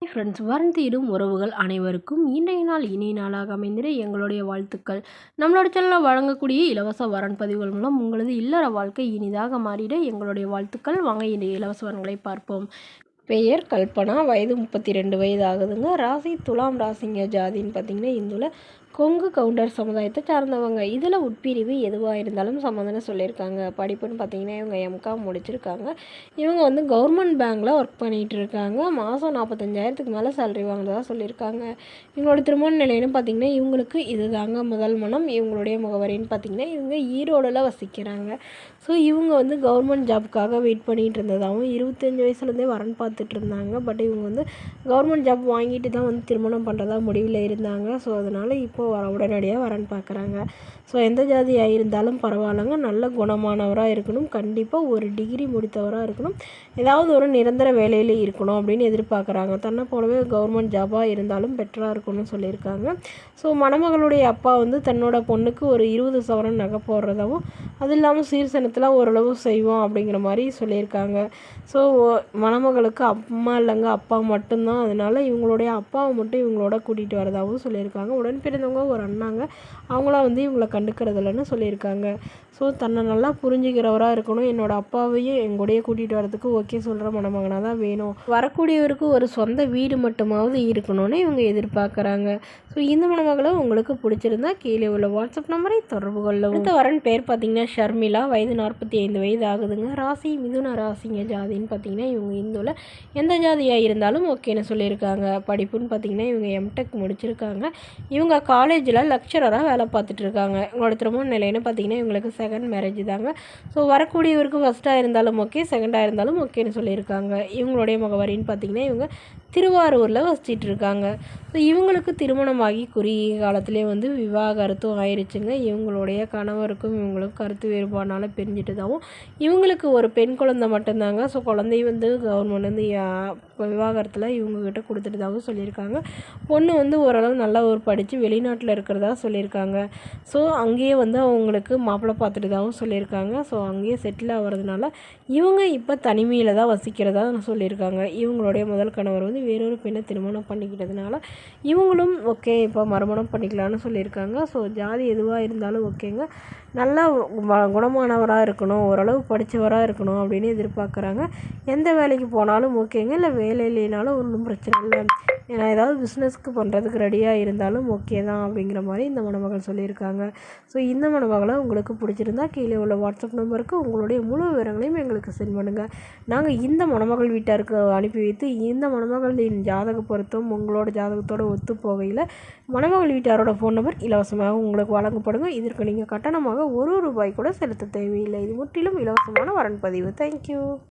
Friends, வரன் தேடும் உறவுகள் அனைவருக்கும் இன்றைய நாள் இனிய நாளாக அமைந்திட எங்களுடைய வாழ்த்துக்கள். நம்மளோட சேனலில் வழங்கக்கூடிய இலவச வரன் பதிவுகள் மூலம் உங்களது இல்லற வாழ்க்கை இனிதாக மாறிட எங்களுடைய வாழ்த்துக்கள். வாங்க இன்றைய இலவச வரன்களை பார்ப்போம். பெயர் கல்பனா, வயது 32 வயது ஆகுதுங்க. ராசி துலாம் ராசிங்க. ஜாதின்னு பார்த்தீங்கன்னா இந்துல கொங்கு கவுண்டர் சமுதாயத்தை சார்ந்தவங்க. இதில் உட்பிரிவு எதுவாக இருந்தாலும் சம்மந்தம்னு சொல்லியிருக்காங்க. படிப்புன்னு பார்த்தீங்கன்னா இவங்க எம்காம் முடிச்சிருக்காங்க. இவங்க வந்து கவர்மெண்ட் பேங்க்கில் ஒர்க் பண்ணிகிட்டு இருக்காங்க. மாதம் 45,000க்கு மேலே சேலரி வாங்குறதா சொல்லியிருக்காங்க. இவங்களோட திருமண நிலைன்னு பார்த்தீங்கன்னா இவங்களுக்கு இது தாங்க முதல் மனம். இவங்களுடைய முகவரின்னு பார்த்தீங்கன்னா இவங்க ஈரோடில் வசிக்கிறாங்க. ஸோ இவங்க வந்து கவர்மெண்ட் ஜாப்புக்காக வெயிட் பண்ணிகிட்டு இருந்ததாகவும் 25 வயசுலேருந்தே வரன் பார்த்துட்டு இருந்தாங்க. பட் இவங்க வந்து கவர்மெண்ட் ஜாப் வாங்கிட்டு தான் வந்து திருமணம் பண்ணுறதா முடிவில் இருந்தாங்க. ஸோ அதனால் இப்போது உடனடியாக வரன் பார்க்குறாங்க. ஸோ எந்த ஜாதியாக இருந்தாலும் பரவாயில்லைங்க. நல்ல குணமானவராக இருக்கணும். கண்டிப்பாக ஒரு டிகிரி முடித்தவராக இருக்கணும். ஏதாவது ஒரு நிரந்தர வேலையில் இருக்கணும் அப்படின்னு எதிர்பார்க்குறாங்க. தன்னை போலவே கவர்மெண்ட் ஜாபாக இருந்தாலும் பெட்டராக இருக்கணும்னு சொல்லியிருக்காங்க. ஸோ மணமகளுடைய அப்பா வந்து தன்னோட பொண்ணுக்கு ஒரு 20 சவரன் நகை போடுறதாவும், அது இல்லாமல் சீர்சனத்தில் ஓரளவு செய்வோம் அப்படிங்கிற மாதிரி சொல்லியிருக்காங்க. ஸோ மணமகளுக்கு அம்மா இல்லைங்க, அப்பா மட்டும்தான். அதனால் இவங்களுடைய அப்பாவை மட்டும் இவங்களோட கூட்டிகிட்டு வரதாகவும் சொல்லியிருக்காங்க. உடன் பிறந்தவங்க ஒரு அண்ணாங்க, அவங்களாம் வந்து இவங்களை கண்டுக்கிறது இல்லைன்னு சொல்லியிருக்காங்க. ஸோ தன்னை நல்லா புரிஞ்சுக்கிறவராக இருக்கணும். என்னோடய அப்பாவையும் எங்கூடயே கூட்டிகிட்டு வரதுக்கு ஓகே சொல்கிற மணமகனாக தான் வேணும். வரக்கூடியவருக்கு ஒரு சொந்த வீடு மட்டுமாவது இருக்கணும்னு இவங்க எதிர்பார்க்குறாங்க. ஸோ இந்த மணமகளை உங்களுக்கு பிடிச்சிருந்தா கீழே உள்ள வாட்ஸ்அப் நம்பரை தொடர்பு கொள்ளவும். அடுத்த வரன் பேர் பார்த்தீங்கன்னா ஷர்மிளா, வயது 45 வயது ஆகுதுங்க. ராசி மிதுன ராசிங்க. ஜாதின்னு பார்த்தீங்கன்னா இவங்க இந்துவில் எந்த ஜாதியாக இருந்தாலும் ஓகேன்னு சொல்லியிருக்காங்க. படிப்புன்னு பார்த்தீங்கன்னா இவங்க எம்டெக் முடிச்சிருக்காங்க. இவங்க காலேஜில் லெக்சரராக வேலை பார்த்துட்டு இருக்காங்க. இவங்களோட திருமண நிலைன்னு பார்த்தீங்கன்னா இவங்களுக்கு செகண்ட் மேரேஜ் தாங்க. ஸோ வரக்கூடியவருக்கு ஃபஸ்ட்டாக இருந்தாலும் ஓகே, செகண்டாக இருந்தாலும் ஓகேன்னு சொல்லியிருக்காங்க. இவங்களுடைய முகவரின்னு பார்த்தீங்கன்னா இவங்க திருவாரூரில் வசிச்சிட்டு இருக்காங்க. ஸோ இவங்களுக்கு திருமணமாகி குறுகிய காலத்திலே வந்து விவாகரத்தும் ஆயிடுச்சுங்க. இவங்களுடைய கணவருக்கும் இவங்களுக்கும் கருத்து வேறுபாடுனால பிரிஞ்சிட்டதாகவும், இவங்களுக்கு ஒரு பெண் குழந்தை மட்டும்தாங்க. ஸோ குழந்தை வந்து கவர்மெண்ட் வந்து விவாகரத்தில் இவங்கக்கிட்ட கொடுத்துட்டதாகவும் சொல்லியிருக்காங்க. பொண்ணு வந்து ஓரளவு நல்லா ஒரு படித்து வெளிநாட்டில் இருக்கிறதா சொல்லியிருக்காங்க. ஸோ அங்கேயே வந்து அவங்களுக்கு மாப்பிள்ளை பார்த்துட்டதாகவும் சொல்லியிருக்காங்க. ஸோ அங்கேயே செட்டில் ஆகிறதுனால இவங்க இப்போ தனிமையில் தான் வசிக்கிறதா சொல்லியிருக்காங்க. இவங்களுடைய முதல் கணவர் வந்து வேறொரு பெண்ணை திருமணம் பண்ணிக்கிட்டதுனால இவங்களும் ஓகே இப்போ மறுமணம் பண்ணிக்கலான்னு சொல்லியிருக்காங்க. ஸோ ஜாதி எதுவாக இருந்தாலும் ஓகேங்க. நல்லா குணமானவராக இருக்கணும், ஓரளவு படித்தவராக இருக்கணும் அப்படின்னு எதிர்பார்க்குறாங்க. எந்த வேலைக்கு போனாலும் ஓகேங்க. இல்லை வேலை இல்லைனாலும் ஒன்றும் பிரச்சனை இல்லை, ஏன்னா ஏதாவது பிஸ்னஸ்க்கு பண்ணுறதுக்கு ரெடியாக இருந்தாலும் ஓகே தான் அப்படிங்கிற மாதிரி இந்த மணமகள் சொல்லியிருக்காங்க. ஸோ இந்த மணமகளை உங்களுக்கு பிடிச்சிருந்தா கீழே உள்ள வாட்ஸ்அப் நம்பருக்கு உங்களுடைய முழு விவரங்களையும் எங்களுக்கு சென்ட் பண்ணுங்கள். நாங்கள் இந்த மணமகள் வீட்டாருக்கு அனுப்பி வைத்து இந்த மணமகளின் ஜாதக பொருத்தம் உங்களோட ஜாதகத்தோடு ஒத்து போகையில் மணமகள் வீட்டாரோட ஃபோன் நம்பர் இலவசமாக உங்களுக்கு வழங்கப்படுங்க. இதற்கு நீங்கள் கட்டணமாக ₹1 கூட செலுத்த தேவையில்லை. இது முற்றிலும் இலவசமான வரன் பதிவு. தேங்க்யூ.